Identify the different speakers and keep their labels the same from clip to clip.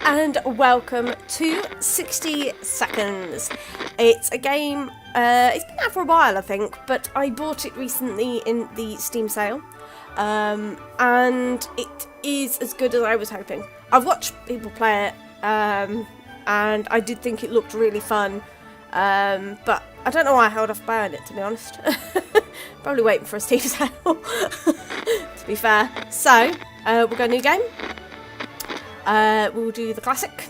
Speaker 1: and welcome to 60 Seconds. It's a game, it's been out for a while I think, but I bought it recently in the Steam sale, and it is as good as I was hoping. I've watched people play it, and I did think it looked really fun, but I don't know why I held off buying it, to be honest. Probably waiting for a Steam sale, to be fair. So, we'll go new game. We'll do the classic,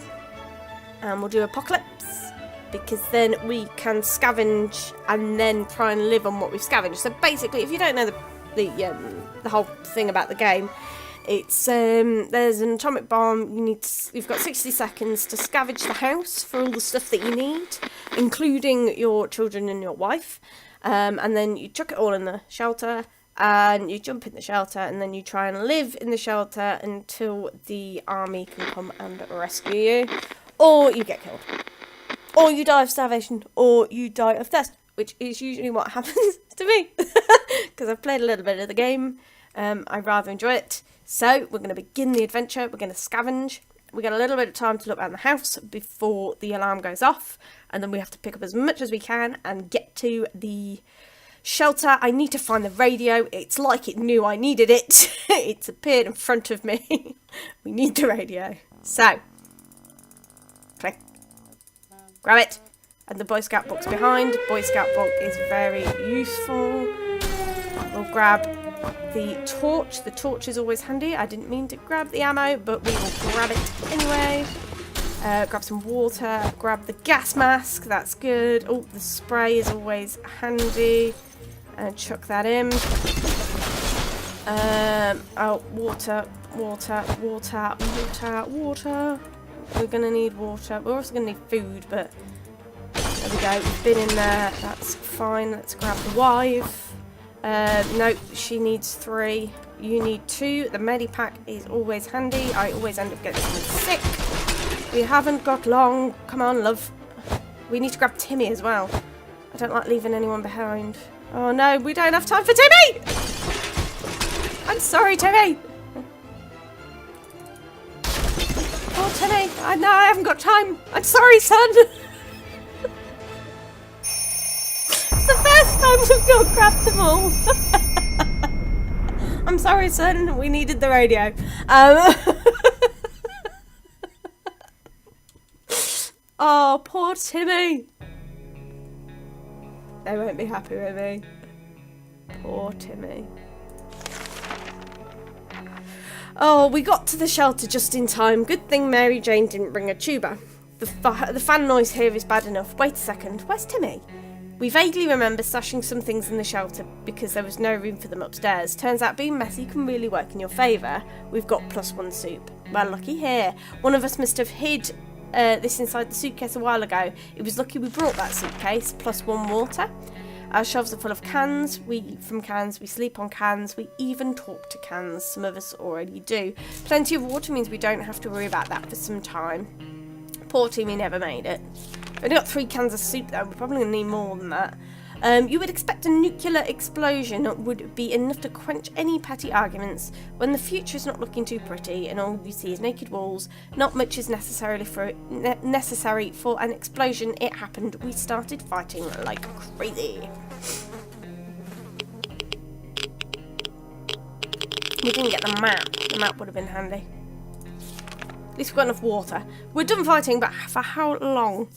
Speaker 1: and we'll do Apocalypse, because then we can scavenge and then try and live on what we've scavenged. So basically, if you don't know the whole thing about the game, it's there's an atomic bomb. You've got 60 seconds to scavenge the house for all the stuff that you need, including your children and your wife, and then you chuck it all in the shelter. And you jump in the shelter, and then you try and live in the shelter until the army can come and rescue you. Or you get killed. Or you die of starvation. Or you die of thirst, which is usually what happens to me. Because I've played a little bit of the game. I rather enjoy it. So, we're going to begin the adventure. We're going to scavenge. We got a little bit of time to look around the house before the alarm goes off. And then we have to pick up as much as we can and get to the shelter. I need to find the radio. It's like it knew I needed it. It's appeared in front of me. We need the radio. So, click. Grab it. And the Boy Scout book's behind. Boy Scout book is very useful. We'll grab the torch. The torch is always handy. I didn't mean to grab the ammo, but we will grab it anyway. Grab some water. Grab the gas mask. That's good. Oh, the spray is always handy. And chuck that in. Water. We're going to need water. We're also going to need food, but there we go. We've been in there. That's fine. Let's grab the wife. No, she needs 3. You need 2. The medipack is always handy. I always end up getting someone sick. We haven't got long. Come on, love. We need to grab Timmy as well. I don't like leaving anyone behind. Oh no, we don't have time for Timmy! I'm sorry, Timmy! Oh, Timmy, I know I haven't got time. I'm sorry, son! It's the first time we've not grabbed them all. I'm sorry, son, we needed the radio. Oh, poor Timmy! They won't be happy with me. Poor Timmy. Oh, we got to the shelter just in time. Good thing Mary Jane didn't bring a tuba. The fan noise here is bad enough. Wait a second, where's Timmy? We vaguely remember stashing some things in the shelter because there was no room for them upstairs. Turns out being messy can really work in your favour. We've got +1 soup. Well, lucky here. One of us must have hid this inside the suitcase a while ago. It was lucky we brought that suitcase, +1 water. Our shelves are full of cans. We eat from cans, we sleep on cans, we even talk to cans. Some of us already do. Plenty of water means we don't have to worry about that for some time. Poor Timmy never made it. We've only got 3 cans of soup though, we're probably going to need more than that. You would expect a nuclear explosion would be enough to quench any petty arguments. When the future is not looking too pretty and all you see is naked walls, not much is necessary for an explosion. It happened. We started fighting like crazy. We didn't get the map. The map would have been handy. At least we've got enough water. We're done fighting, but for how long?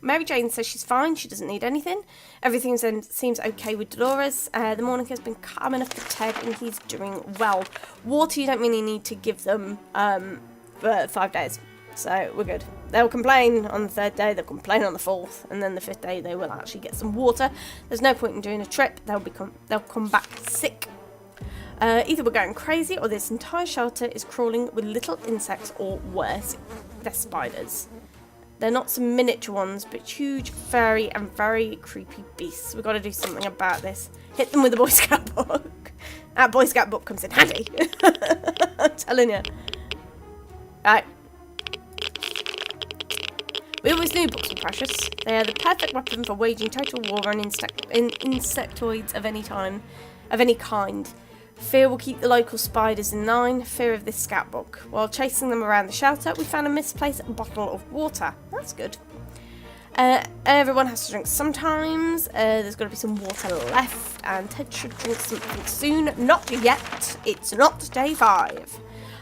Speaker 1: Mary Jane says she's fine, she doesn't need anything. Everything seems okay with Dolores. The morning has been calm enough for Ted and he's doing well. Water you don't really need to give them for 5 days, so we're good. They'll complain on the 3rd day, they'll complain on the 4th, and then the 5th day they will actually get some water. There's no point in doing a trip, they'll come back sick. Either we're going crazy or this entire shelter is crawling with little insects or worse, they're spiders. They're not some miniature ones, but huge, furry, and very creepy beasts. We've got to do something about this. Hit them with the Boy Scout book. That Boy Scout book comes in handy. I'm telling you. Right. We always knew books were precious. They are the perfect weapon for waging total war on insectoids of any kind. Fear will keep the local spiders in line. Fear of this scout book. While chasing them around the shelter, we found a misplaced bottle of water. That's good. Everyone has to drink sometimes. There's got to be some water left, and Ted should drink something soon. Not yet. It's not day 5.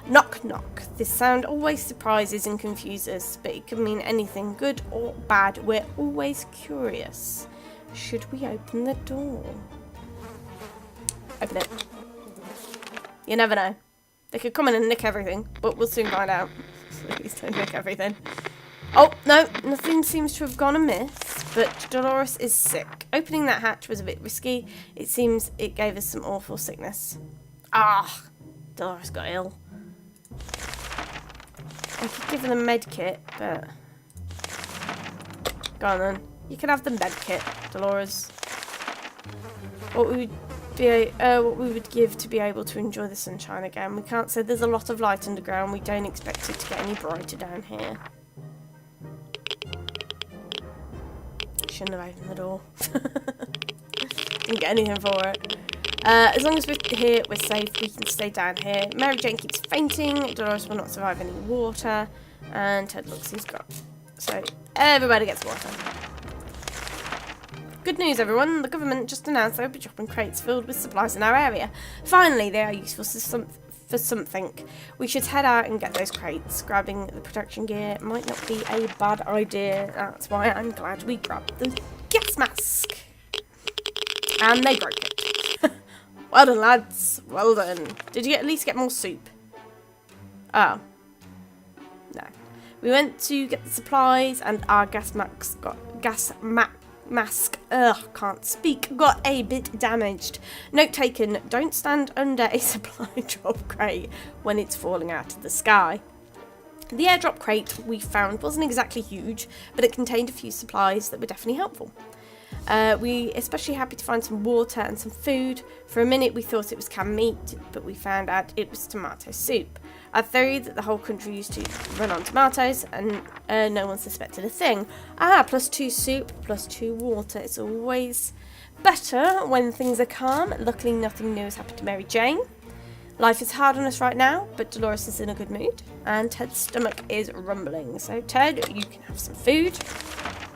Speaker 1: Knock, knock. This sound always surprises and confuses, but it can mean anything, good or bad. We're always curious. Should we open the door? Open it. You never know. They could come in and nick everything, but we'll soon find out. Please don't nick everything. Oh, no, nothing seems to have gone amiss, but Dolores is sick. Opening that hatch was a bit risky. It seems it gave us some awful sickness. Ah, Dolores got ill. I could give her the med kit, but... Go on then. You can have the med kit, Dolores. What we would give to be able to enjoy the sunshine again. We can't say there's a lot of light underground. We don't expect it to get any brighter down here. Shouldn't have opened the door. Didn't get anything for it. As long as we're here, we're safe. We can stay down here. Mary Jane keeps fainting. Dolores will not survive any water. And Ted looks he's got. So everybody gets water. Good news, everyone. The government just announced they'll be dropping crates filled with supplies in our area. Finally, they are useful for something. We should head out and get those crates. Grabbing the protection gear might not be a bad idea. That's why I'm glad we grabbed the gas mask. And they broke it. Well done, lads. Well done. Did you at least get more soup? Oh. No. We went to get the supplies and our gas mask can't speak, got a bit damaged. Note taken, don't stand under a supply drop crate when it's falling out of the sky. The airdrop crate we found wasn't exactly huge, but it contained a few supplies that were definitely helpful. We especially happy to find some water and some food. For a minute we thought it was canned meat, but we found out it was tomato soup. Our theory that the whole country used to run on tomatoes and no one suspected a thing. +2 soup, +2 water. It's always better when things are calm. Luckily nothing new has happened to Mary Jane. Life is hard on us right now, but Dolores is in a good mood and Ted's stomach is rumbling. So Ted, you can have some food.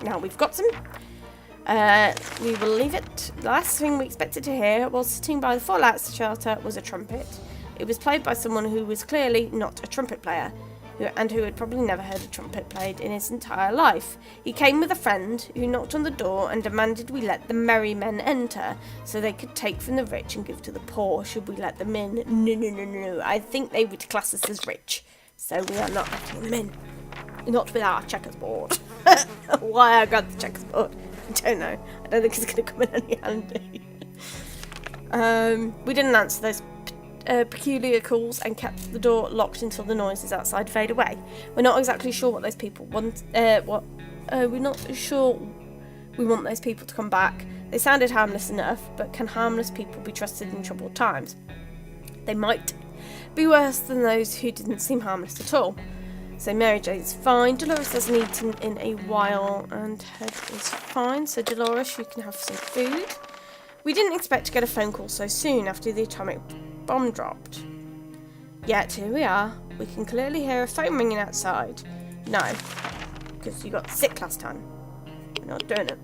Speaker 1: Now we've got some. We will leave it. The last thing we expected to hear while sitting by the fallout shelter was a trumpet. It was played by someone who was clearly not a trumpet player, and who had probably never heard a trumpet played in his entire life. He came with a friend who knocked on the door and demanded we let the merry men enter, so they could take from the rich and give to the poor should we let them in. No. I think they would class us as rich, so we are not letting them in. Not with our checkers board. Why I got the checkers board, I don't know. I don't think it's going to come in any handy. We didn't answer those peculiar calls and kept the door locked until the noises outside fade away. We're not exactly sure what those people want. We're not sure we want those people to come back. They sounded harmless enough, but can harmless people be trusted in troubled times? They might be worse than those who didn't seem harmless at all. So Mary Jane's fine. Dolores hasn't eaten in a while, and Ted is fine. So Dolores, you can have some food. We didn't expect to get a phone call so soon after the atomic bomb dropped. Yet here we are. We can clearly hear a phone ringing outside. No, because you got sick last time. We're not doing it.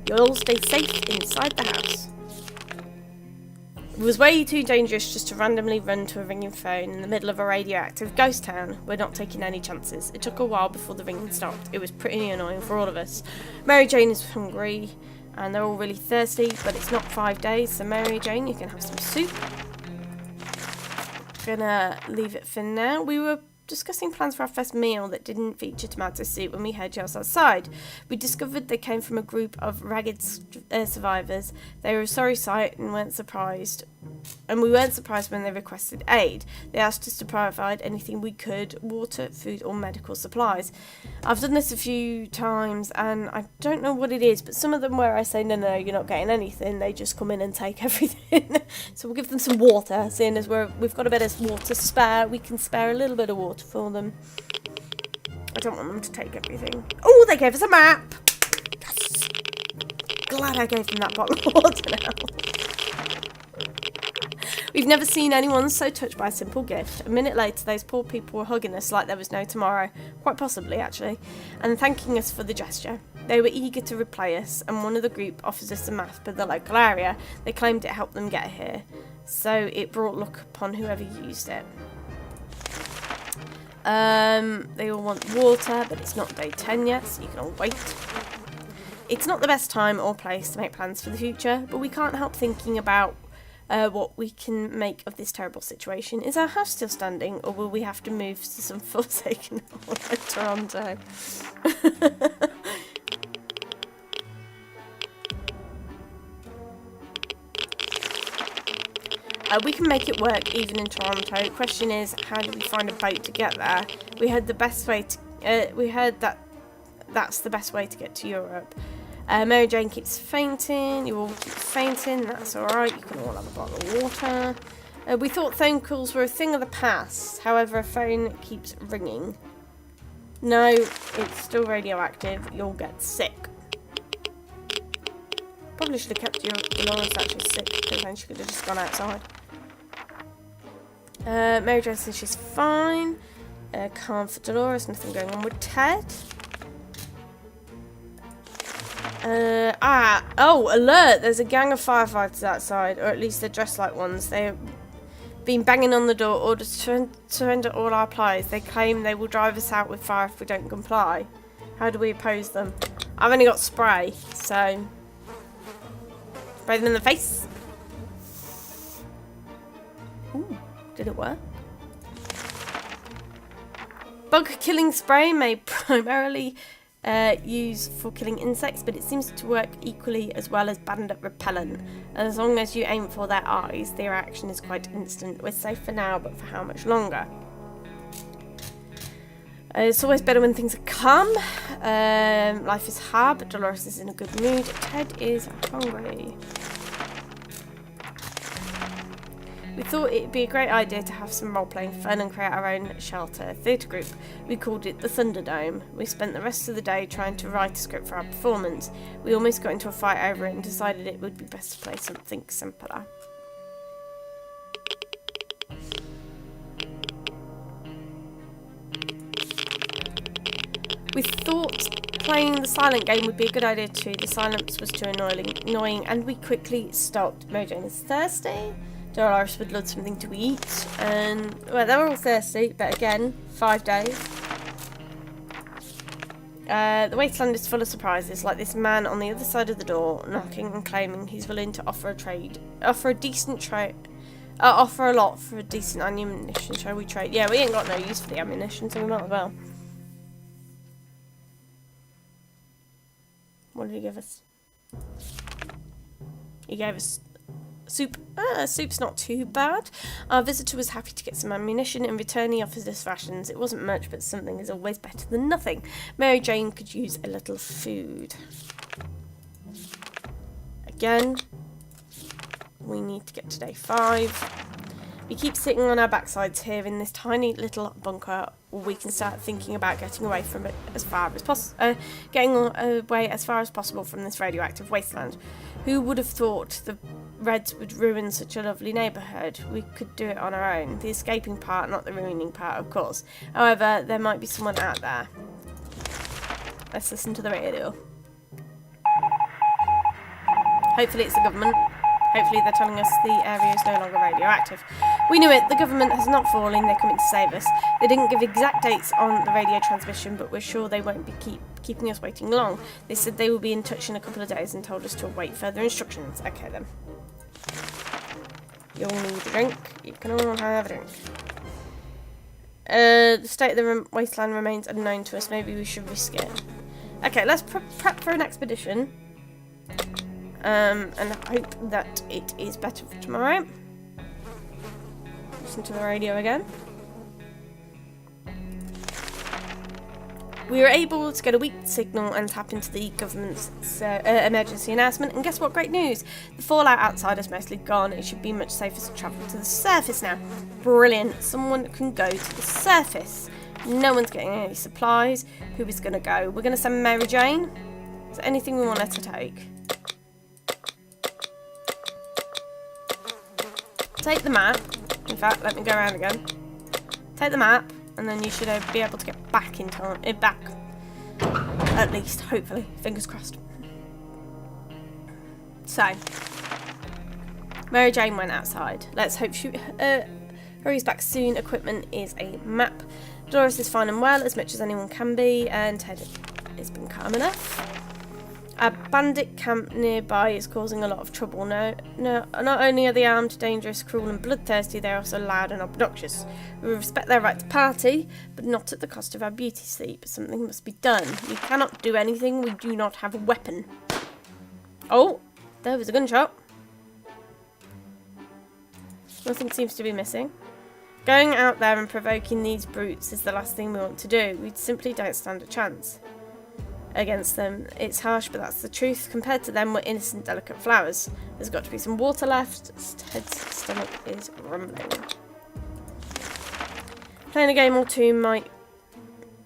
Speaker 1: You'll all stay safe inside the house. It was way too dangerous just to randomly run to a ringing phone in the middle of a radioactive ghost town. We're not taking any chances. It took a while before the ringing stopped. It was pretty annoying for all of us. Mary Jane is hungry. And they're all really thirsty, but it's not 5 days, so Mary Jane, you can have some soup. Gonna leave it for now. We were discussing plans for our first meal that didn't feature tomato soup when we heard yells outside. We discovered they came from a group of ragged survivors. They were a sorry sight and we weren't surprised when they requested aid. They asked us to provide anything we could: water, food or medical supplies. I've done this a few times and I don't know what it is, but some of them where I say no, you're not getting anything, they just come in and take everything. So we'll give them some water, seeing as we've got a bit of water spare. We can spare a little bit of water for them. I don't want them to take everything. Oh, they gave us a map! Yes! Glad I gave them that bottle of water now. We've never seen anyone so touched by a simple gift. A minute later, those poor people were hugging us like there was no tomorrow. Quite possibly, actually. And thanking us for the gesture. They were eager to repay us, and one of the group offers us a map of the local area. They claimed it helped them get here, so it brought luck upon whoever used it. They all want water, but it's not day 10 yet, so you can all wait. It's not the best time or place to make plans for the future, but we can't help thinking about what we can make of this terrible situation. Is our house still standing, or will we have to move to some forsaken hole in Toronto? We can make it work even in Toronto. Question is, how do we find a boat to get there? We heard that that's the best way to get to Europe. Mary Jane keeps fainting. You all keep fainting. That's alright. You can all have a bottle of water. We thought phone calls were a thing of the past. However, a phone keeps ringing. No, it's still radioactive. You'll get sick. Probably should have kept Dolores actually sick, because then she could have just gone outside. Mary Jane says she's fine. Calm for Dolores. Nothing going on with Ted. Oh, alert! There's a gang of firefighters outside, or at least they're dressed like ones. They've been banging on the door, orders to surrender all our plies. They claim they will drive us out with fire if we don't comply. How do we oppose them? I've only got spray, so spray them in the face. Ooh, did it work? Bug killing spray may primarily used for killing insects, but it seems to work equally as well as bandit repellent. And as long as you aim for their eyes, their action is quite instant. We're safe for now, but for how much longer? It's always better when things are calm. Life is hard, but Dolores is in a good mood. Ted is hungry. We thought it'd be a great idea to have some role-playing fun and create our own shelter theatre group. We called it the Thunderdome. We spent the rest of the day trying to write a script for our performance. We almost got into a fight over it and decided it would be best to play something simpler. We thought playing the silent game would be a good idea too. The silence was too annoying and we quickly stopped. Mary Jane is thirsty. Dolores would love something to eat, and well, they were all thirsty, but again, 5 days. The wasteland is full of surprises, like this man on the other side of the door, knocking and claiming he's willing to offer a lot for a decent ammunition. Shall we trade? Yeah, we ain't got no use for the ammunition, so we might as well. What did he give us? He gave us soup. Soup's not too bad. Our visitor was happy to get some ammunition. In return, he offers us rations. It wasn't much, but something is always better than nothing. Mary Jane could use a little food. Again, we need to get to day 5. We keep sitting on our backsides here in this tiny little bunker. We can start thinking about getting away from it as far as possible. Getting away as far as possible from this radioactive wasteland. Who would have thought the Reds would ruin such a lovely neighbourhood? We could do it on our own. The escaping part, not the ruining part, of course. However, there might be someone out there. Let's listen to the radio. Hopefully it's the government. Hopefully they're telling us the area is no longer radioactive. We knew it. The government has not fallen. They're coming to save us. They didn't give exact dates on the radio transmission, but we're sure they won't be keeping us waiting long. They said they will be in touch in a couple of days and told us to await further instructions. Okay then. You'll need a drink. You can all have a drink. The state of the wasteland remains unknown to us. Maybe we should risk it. Okay, let's prep for an expedition. And hope that it is better for tomorrow. Listen to the radio again. We were able to get a weak signal and tap into the government's emergency announcement, and guess what? Great news! The fallout outside is mostly gone. It should be much safer to travel to the surface now. Brilliant! Someone can go to the surface. No one's getting any supplies. Who is going to go? We're going to send Mary Jane. Is there anything we want her to take? take the map. In fact, let me go around again. Take the map, and then you should be able to get back in time. Back, at least, hopefully. Fingers crossed. So, Mary Jane went outside. Let's hope she hurries back soon. Equipment is a map. Dolores is fine and well, as much as anyone can be, and Ted has been calm enough. A bandit camp nearby is causing a lot of trouble. Not only are they armed, dangerous, cruel and bloodthirsty, they're also loud and obnoxious. We respect their right to party, but not at the cost of our beauty sleep. Something must be done. We cannot do anything. We do not have a weapon. Oh, there was a gunshot. Nothing seems to be missing. Going out there and provoking these brutes is the last thing we want to do. We simply don't stand a chance against them. It's harsh, but that's the truth. Compared to them, we're innocent, delicate flowers. There's got to be some water left. Ted's stomach is rumbling. Playing a game or two might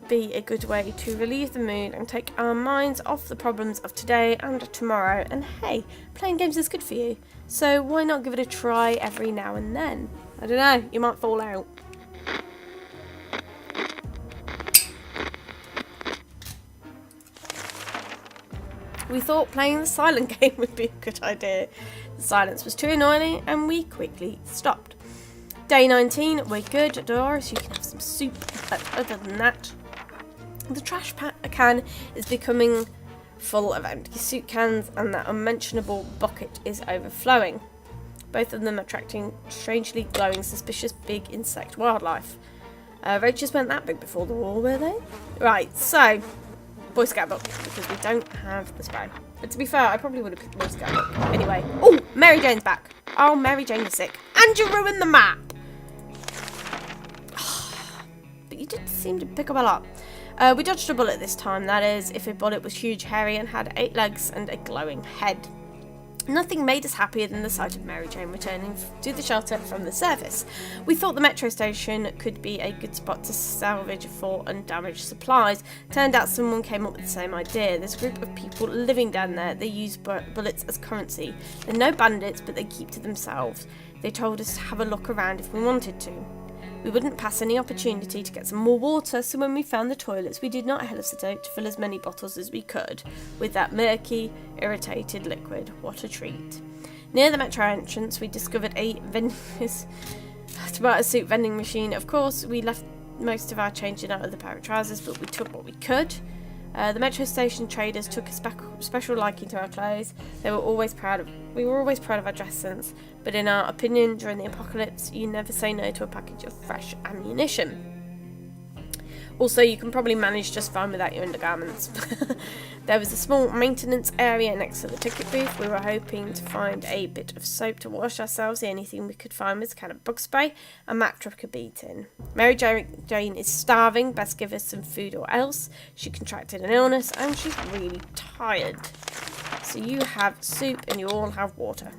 Speaker 1: be a good way to relieve the mood and take our minds off the problems of today and tomorrow. And hey, playing games is good for you, so why not give it a try every now and then? I don't know, you might fall out. We thought playing the silent game would be a good idea. The silence was too annoying and we quickly stopped. Day 19, we're good. Dolores, you can have some soup, but other than that, the trash can is becoming full of empty soup cans and that unmentionable bucket is overflowing. Both of them attracting strangely glowing, suspicious big insect wildlife. Roaches weren't that big before the war, were they? Right, so Boy Scout book, because we don't have the spray. But to be fair, I probably would have picked Boy Scout book. Anyway. Oh, Mary Jane's back. Oh, Mary Jane is sick. And you ruined the map! But you did seem to pick up a lot. We dodged a bullet this time, that is, if a bullet was huge, hairy, and had 8 legs and a glowing head. Nothing made us happier than the sight of Mary Jane returning to the shelter from the surface. We thought the metro station could be a good spot to salvage for undamaged supplies. Turned out someone came up with the same idea. There's a group of people living down there. They use bullets as currency. They're no bandits, but they keep to themselves. They told us to have a look around if we wanted to. We wouldn't pass any opportunity to get some more water, so when we found the toilets, we did not hesitate to fill as many bottles as we could with that murky, irritated liquid. What a treat. Near the metro entrance, we discovered a tomato soup vending machine. Of course, we left most of our change in out of the pair of trousers, but we took what we could. The metro station traders took a special liking to our clothes. We were always proud of our dress sense, but in our opinion, during the apocalypse, you never say no to a package of fresh ammunition. Also, you can probably manage just fine without your undergarments. There was a small maintenance area next to the ticket booth. We were hoping to find a bit of soap to wash ourselves. The only thing we could find was a can of bug spray, a mattress beaten. Mary Jane is starving. Best give her some food or else. She contracted an illness and she's really tired. So you have soup and you all have water.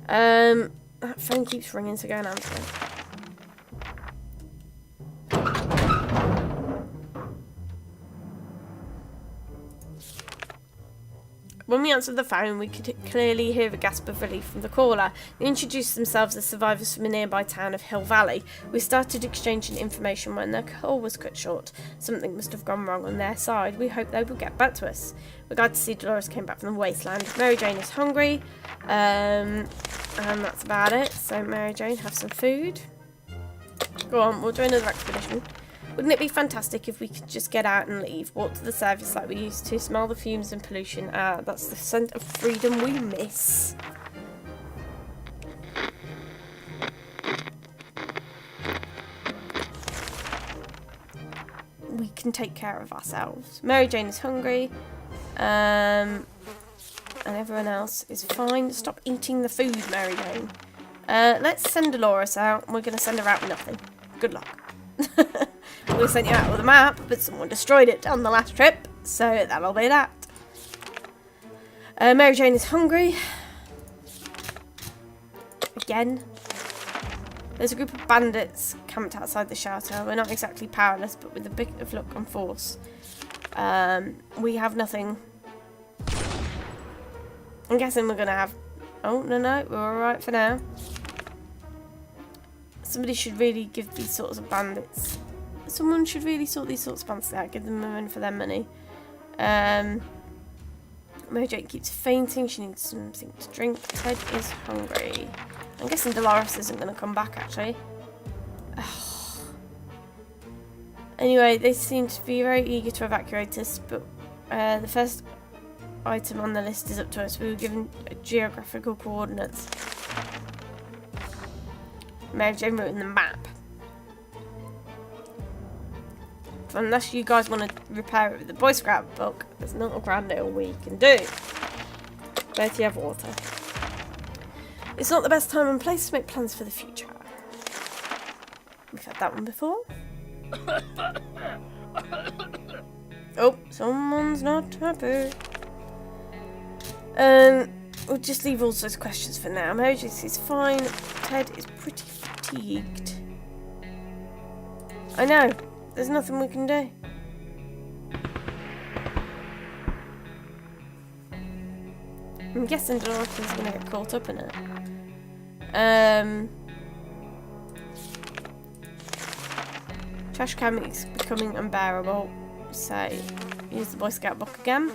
Speaker 1: That phone keeps ringing, so go and answer it. When we answered the phone, we could clearly hear a gasp of relief from the caller. They introduced themselves as survivors from a nearby town of Hill Valley. We started exchanging information when their call was cut short. Something must have gone wrong on their side. We hope they will get back to us. We're glad to see Dolores came back from the wasteland. Mary Jane is hungry, and that's about it. So Mary Jane, have some food. Go on, we'll do another expedition. Wouldn't it be fantastic if we could just get out and leave, walk to the surface like we used to, smell the fumes and pollution? That's the scent of freedom we miss. We can take care of ourselves. Mary Jane is hungry, and everyone else is fine. Stop eating the food, Mary Jane. Let's send Dolores out. We're going to send her out with nothing. Good luck. We sent you out with a map, but someone destroyed it on the last trip, so that'll be that. Mary Jane is hungry. Again. There's a group of bandits camped outside the shelter. We're not exactly powerless, but with a bit of luck and force. We have nothing. I'm guessing we're going to have Oh, no, we're alright for now. Somebody should really give these sorts of bandits. Someone should really sort these sorts of bandits out. Give them money for their money. Mary Jane keeps fainting. She needs something to drink. Ted is hungry. I'm guessing Dolores isn't going to come back, actually. Anyway, they seem to be very eager to evacuate us, but the first item on the list is up to us. We were given geographical coordinates. Mary Jane wrote in the map. Unless you guys want to repair it with the Boy Scout book, there's not a grand deal we can do. Both you have water. It's not the best time and place to make plans for the future. We've had that one before. Oh, someone's not happy. We'll just leave all those questions for now. Mary Jane is fine. Ted is pretty fatigued. I know. There's nothing we can do. I'm guessing Dolores is going to get caught up in it. Trash can is becoming unbearable. So, use the Boy Scout book again.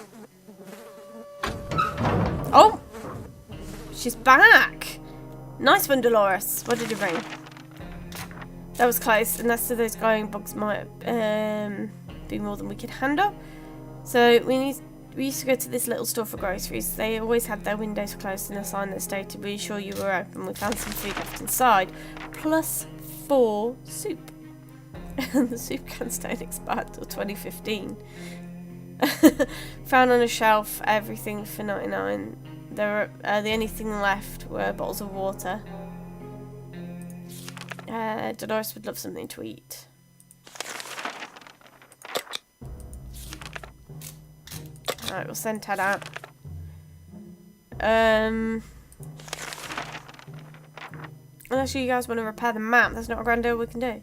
Speaker 1: Oh! She's back! Nice one, Dolores. What did you bring? That was close, and that's of those glowing bugs might be more than we could handle. So we used to go to this little store for groceries. They always had their windows closed and a sign that stated, "Be sure you were open." We found some food left inside, plus 4 soup. And the soup cans don't expire till 2015. Found on a shelf, everything for 99. There were the only thing left were bottles of water. Dolores would love something to eat. Alright, we'll send Ted out. Unless you guys want to repair the map, there's not a grand deal we can do.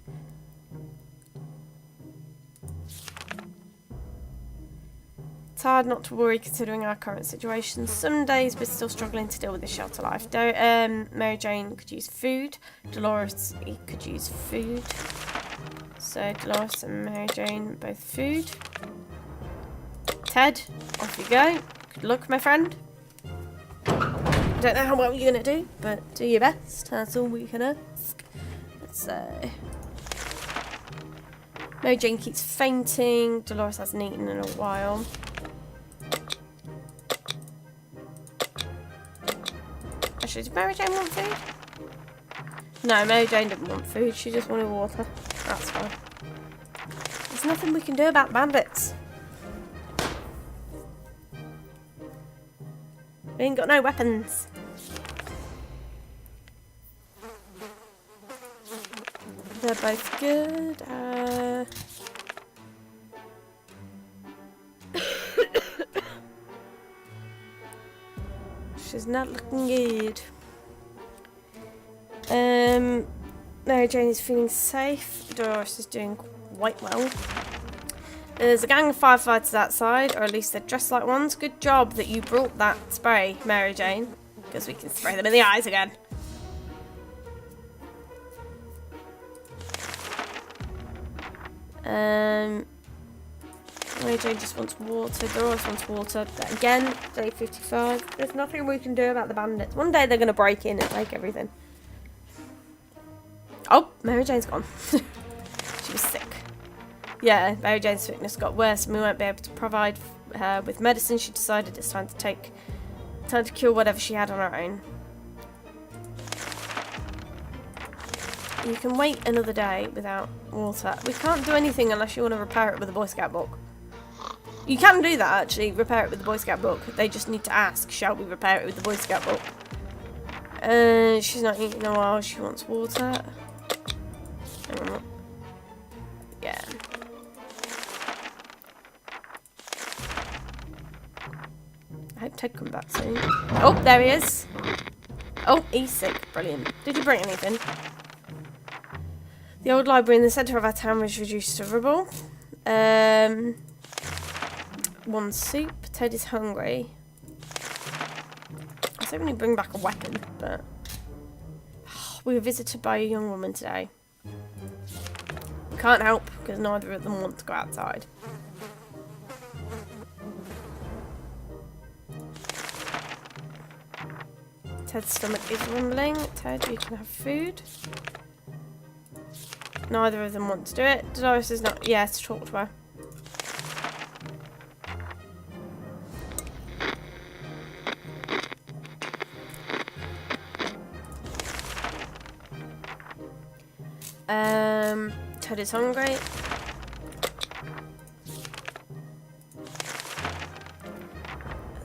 Speaker 1: It's hard not to worry considering our current situation. Some days we're still struggling to deal with this shelter life. Mary Jane could use food. Dolores could use food. So Dolores and Mary Jane both food. Ted, off you go. Good luck, my friend. Don't know how well you're going to do, but do your best. That's all we can ask. Let's Mary Jane keeps fainting. Dolores hasn't eaten in a while. Actually, did Mary Jane want food? No, Mary Jane didn't want food. She just wanted water. That's fine. There's nothing we can do about bandits. We ain't got no weapons. They're both good. She's not looking good. Mary Jane is feeling safe. Dolores is doing quite well. There's a gang of firefighters outside, or at least they're dressed like ones. Good job that you brought that spray, Mary Jane, because we can spray them in the eyes again. Mary Jane just wants water. Dolores wants water. But again, day 55. There's nothing we can do about the bandits. One day they're going to break in and take everything. Oh, Mary Jane's gone. She was sick. Yeah, Mary Jane's sickness got worse and we won't be able to provide her with medicine. She decided it's time to cure whatever she had on her own. You can wait another day without water. We can't do anything unless you want to repair it with a Boy Scout book. You can do that, actually, repair it with the Boy Scout book. They just need to ask, shall we repair it with the Boy Scout book? She's not eating in a while. She wants water. Hang on. Yeah. I hope Ted comes back soon. Oh, there he is. Oh, he's sick. Brilliant. Did you bring anything? The old library in the centre of our town was reduced to rubble. 1 soup. Ted is hungry. I say when you bring back a weapon, but we were visited by a young woman today. We can't help because neither of them want to go outside. Ted's stomach is rumbling. Ted, you can have food. Neither of them want to do it. Dolores is not. Yes, talk to her. Ted is hungry.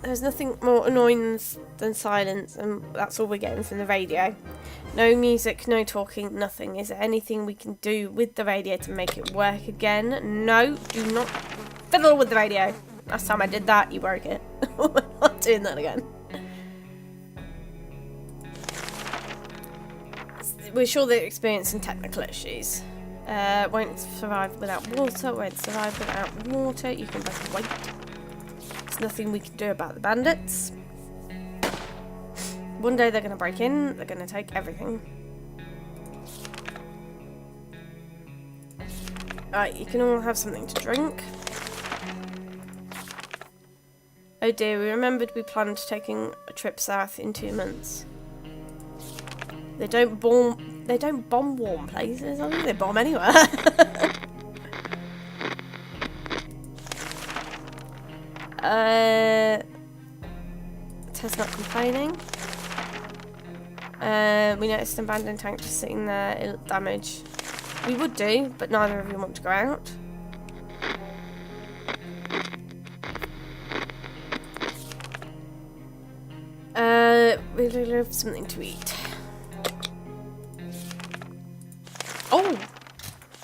Speaker 1: There's nothing more annoying than silence, and that's all we're getting from the radio. No music, no talking, nothing. Is there anything we can do with the radio to make it work again? No, do not fiddle with the radio. Last time I did that, you broke it. We're not doing that again. We're sure they're experiencing technical issues. Won't survive without water, won't survive without water. You can both wait. There's nothing we can do about the bandits. One day they're going to break in, they're going to take everything. Right, you can all have something to drink. Oh dear, we remembered we planned taking a trip south in 2 months. They don't bomb warm places. I think they bomb anywhere. Ted's not complaining. We noticed an abandoned tank just sitting there. It looked damaged. We would do, but neither of you want to go out. We'd love something to eat. Oh!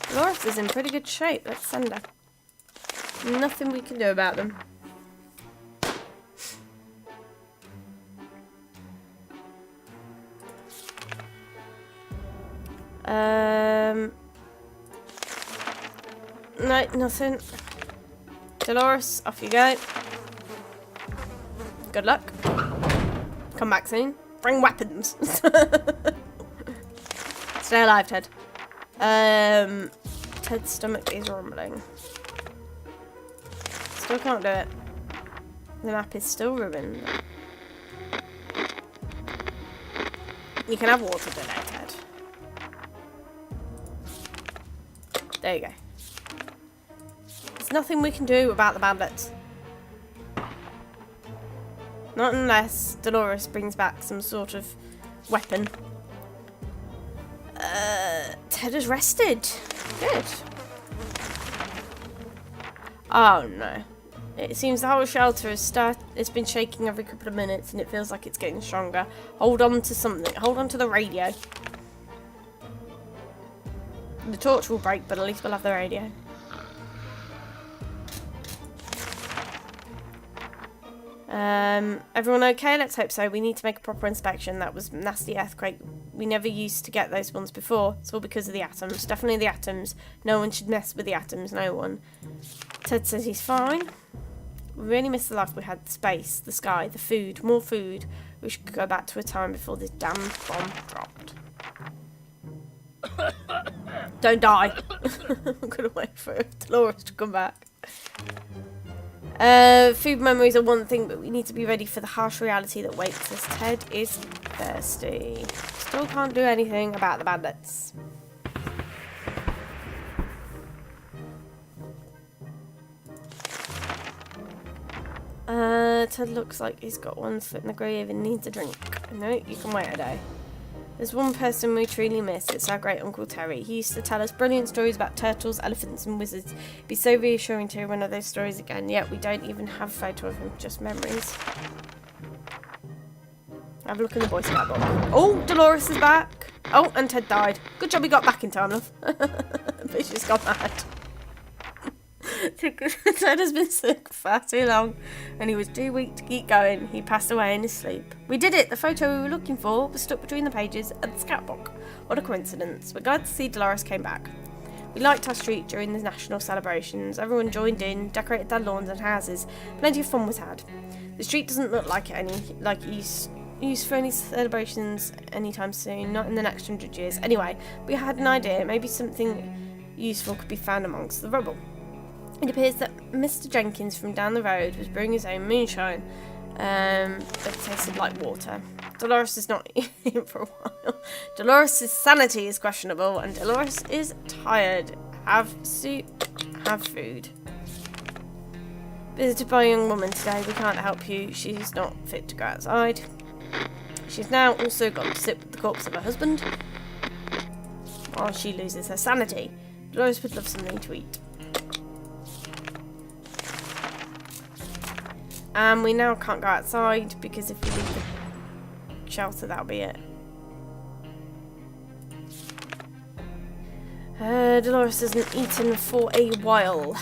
Speaker 1: Dolores is in pretty good shape. Let's send her. Nothing we can do about them. No, nothing. Dolores, off you go. Good luck. Come back soon. Bring weapons. Stay alive, Ted. Ted's stomach is rumbling. Still can't do it. The map is still ruined. You can have water today, Ted. There you go. There's nothing we can do about the bandits. Not unless Dolores brings back some sort of weapon. Ted is rested. Good. Oh no. It seems the whole shelter it's been shaking every couple of minutes and it feels like it's getting stronger. Hold on to something. Hold on to the radio. The torch will break, but at least we'll have the radio. Everyone okay? Let's hope so. We need to make a proper inspection. That was a nasty earthquake. We never used to get those ones before. It's all because of the atoms. Definitely the atoms. No one should mess with the atoms. No one. Ted says he's fine. We really missed the life we had. The space, the sky, the food, more food. We should go back to a time before this damn bomb dropped. Don't die. I'm gonna wait for Dolores to come back. Food memories are one thing, but we need to be ready for the harsh reality that waits us. Ted is thirsty. Still can't do anything about the bandits. Ted looks like he's got one foot in the grave and needs a drink. No, you can wait a day. There's one person we truly miss. It's our great Uncle Terry. He used to tell us brilliant stories about turtles, elephants and wizards. It'd be so reassuring to hear one of those stories again. Yet we don't even have a photo of him, just memories. Have a look in the Boy Scout book. Oh, Dolores is back. Oh, and Ted died. Good job he got back in time, love. But she's gone mad. Ted has been sick for far too long and he was too weak to keep going. He passed away in his sleep. We did it! The photo we were looking for was stuck between the pages of the scout book. What a coincidence. We're glad to see Dolores came back. We liked our street during the national celebrations. Everyone joined in, decorated their lawns and houses. Plenty of fun was had. The street doesn't look like it used for any celebrations anytime soon, not in the next 100 years. Anyway, we had an idea, maybe something useful could be found amongst the rubble. It appears that Mr. Jenkins from down the road was brewing his own moonshine, but it tasted like water. Dolores is not in for a while. Dolores' sanity is questionable, and Dolores is tired. Have soup, have food. Visited by a young woman today. We can't help you. She's not fit to go outside. She's now also got to sit with the corpse of her husband while she loses her sanity. Dolores would love something to eat. And we now can't go outside because if we leave the shelter, that'll be it. Dolores hasn't eaten for a while.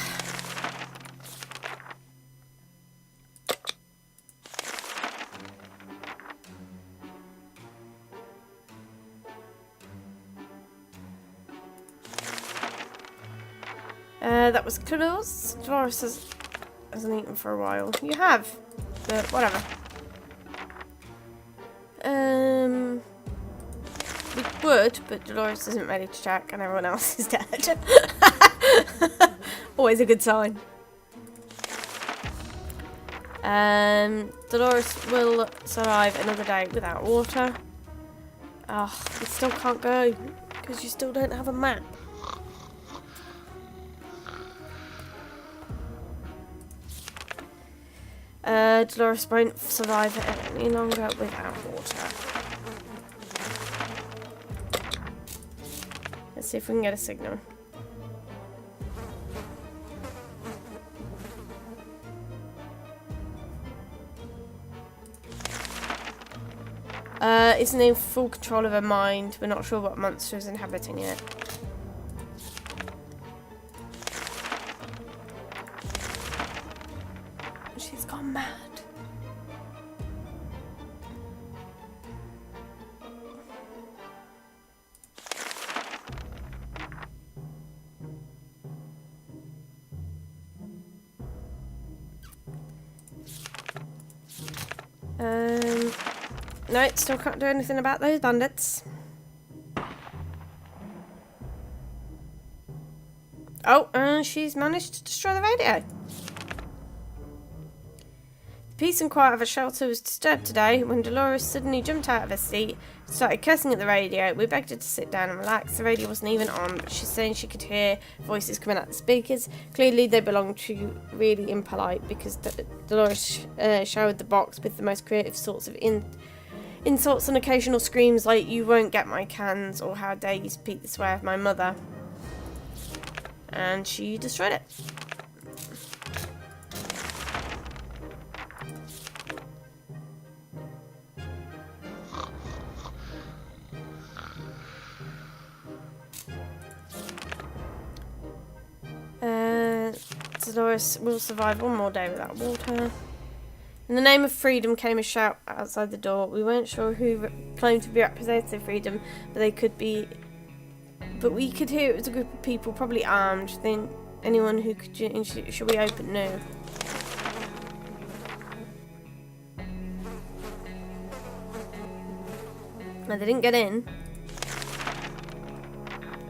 Speaker 1: That was close. Dolores hasn't eaten for a while. You have, but whatever. We would, but Dolores isn't ready to check, and everyone else is dead. Always a good sign. Dolores will survive another day without water. Oh, we still can't go because you still don't have a map. Dolores won't survive any longer without water. Let's see if we can get a signal. Isn't in full control of her mind. We're not sure what monster is inhabiting it. She's gone mad. No, still can't do anything about those bandits. Oh, she's managed to destroy the radio. The peace and quiet of her shelter was disturbed today when Dolores suddenly jumped out of her seat, started cursing at the radio. We begged her to sit down and relax. The radio wasn't even on, but she's saying she could hear voices coming out the speakers. Clearly they belong to really impolite because Dolores showered the box with the most creative sorts of insults and occasional screams like, "You won't get my cans," or "How dare you speak this way of my mother." And she destroyed it. Dolores will survive one more day without water. In the name of freedom came a shout outside the door. We weren't sure who claimed to be representative freedom, but we could hear it was a group of people, probably armed. Then anyone who could should we open? No. No, they didn't get in.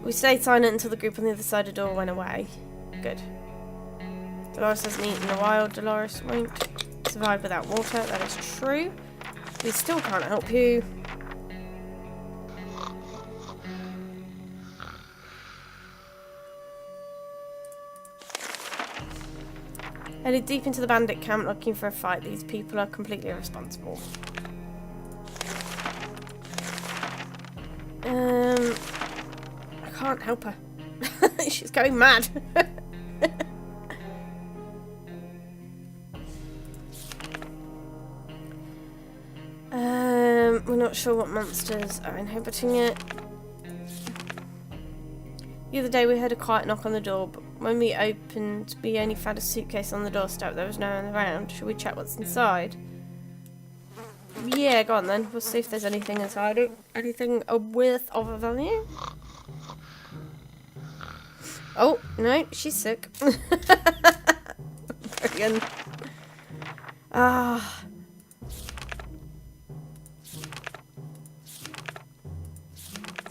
Speaker 1: We stayed silent until the group on the other side of the door went away. Good. Dolores hasn't eaten in a while. Dolores won't survive without water. That is true. We still can't help you. Headed deep into the bandit camp looking for a fight. These people are completely irresponsible. I can't help her. She's going mad. We're not sure what monsters are inhabiting it. The other day we heard a quiet knock on the door, but when we opened, we only found a suitcase on the doorstep. There was no one around. Should we check what's inside? Yeah, go on then. We'll see if there's anything inside it. Anything worth of value? Oh, no, she's sick. Brilliant. Ah.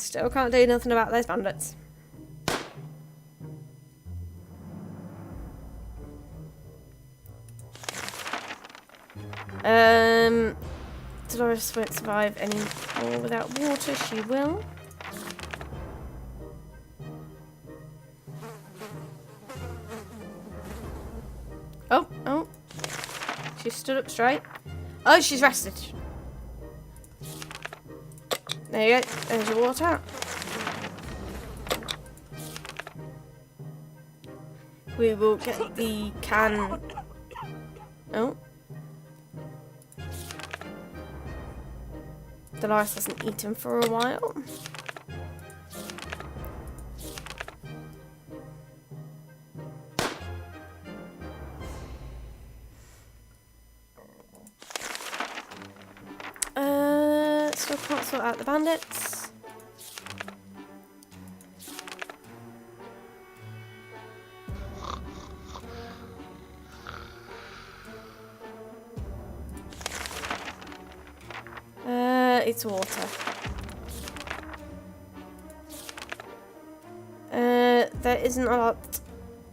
Speaker 1: Still can't do nothing about those bandits. Dolores won't survive any more without water. She will. Oh. She stood up straight. Oh, she's rested. There you go. There's your water. We will get the can. Oh. Dolores hasn't eaten for a while. Still can't sort out the bandits. It's water. There isn't a lot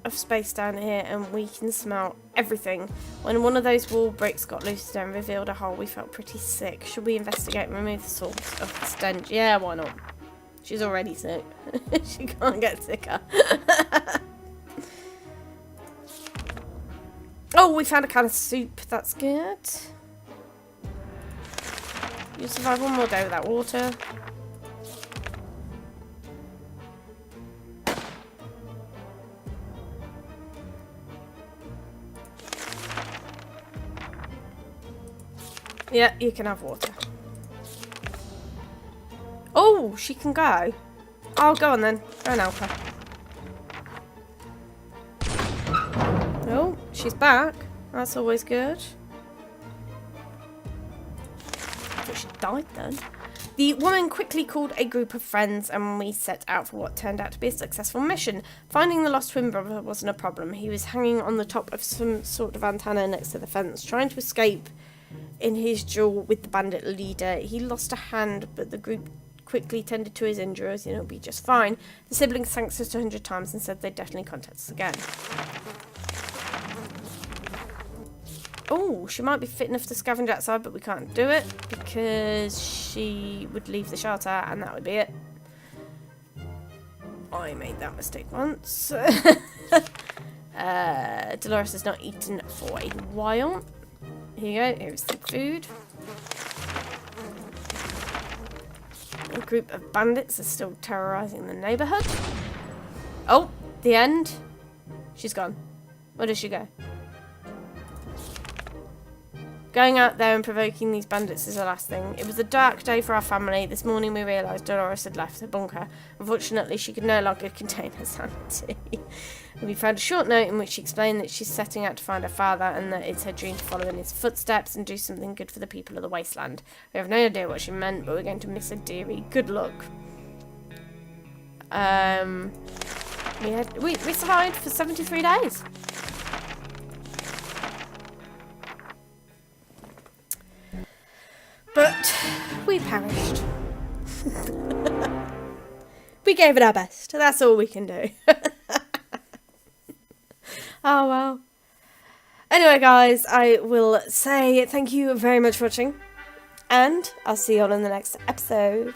Speaker 1: of space down here, and we can smell everything. When one of those wall bricks got loose and revealed a hole, we felt pretty sick. Should we investigate and remove the source of the stench? Yeah, why not? She's already sick. She can't get sicker. Oh, we found a can of soup. That's good. You'll survive one more day without water. Yeah, you can have water. Oh, she can go. Oh, go on then. Go and help her. Oh, she's back. That's always good. I thought she died then. The woman quickly called a group of friends and we set out for what turned out to be a successful mission. Finding the lost twin brother wasn't a problem. He was hanging on the top of some sort of antenna next to the fence, trying to escape in his duel with the bandit leader. He lost a hand, but the group quickly tended to his injuries and it'll be just fine. The siblings thanked us 100 times and said they'd definitely contact us again. Oh, she might be fit enough to scavenge outside, but we can't do it because she would leave the shelter and that would be it. I made that mistake once. Dolores has not eaten for a while. Here you go, here's some food. A group of bandits are still terrorising the neighbourhood. Oh, the end. She's gone. Where does she go? Going out there and provoking these bandits is the last thing. It was a dark day for our family. This morning we realised Dolores had left her bunker. Unfortunately, she could no longer contain her sanity. We found a short note in which she explained that she's setting out to find her father and that it's her dream to follow in his footsteps and do something good for the people of the wasteland. We have no idea what she meant, but we're going to miss her dearly. Good luck. We survived for 73 days. But we perished. We gave it our best. That's all we can do. Oh well. Anyway, guys, I will say thank you very much for watching. And I'll see you all in the next episode.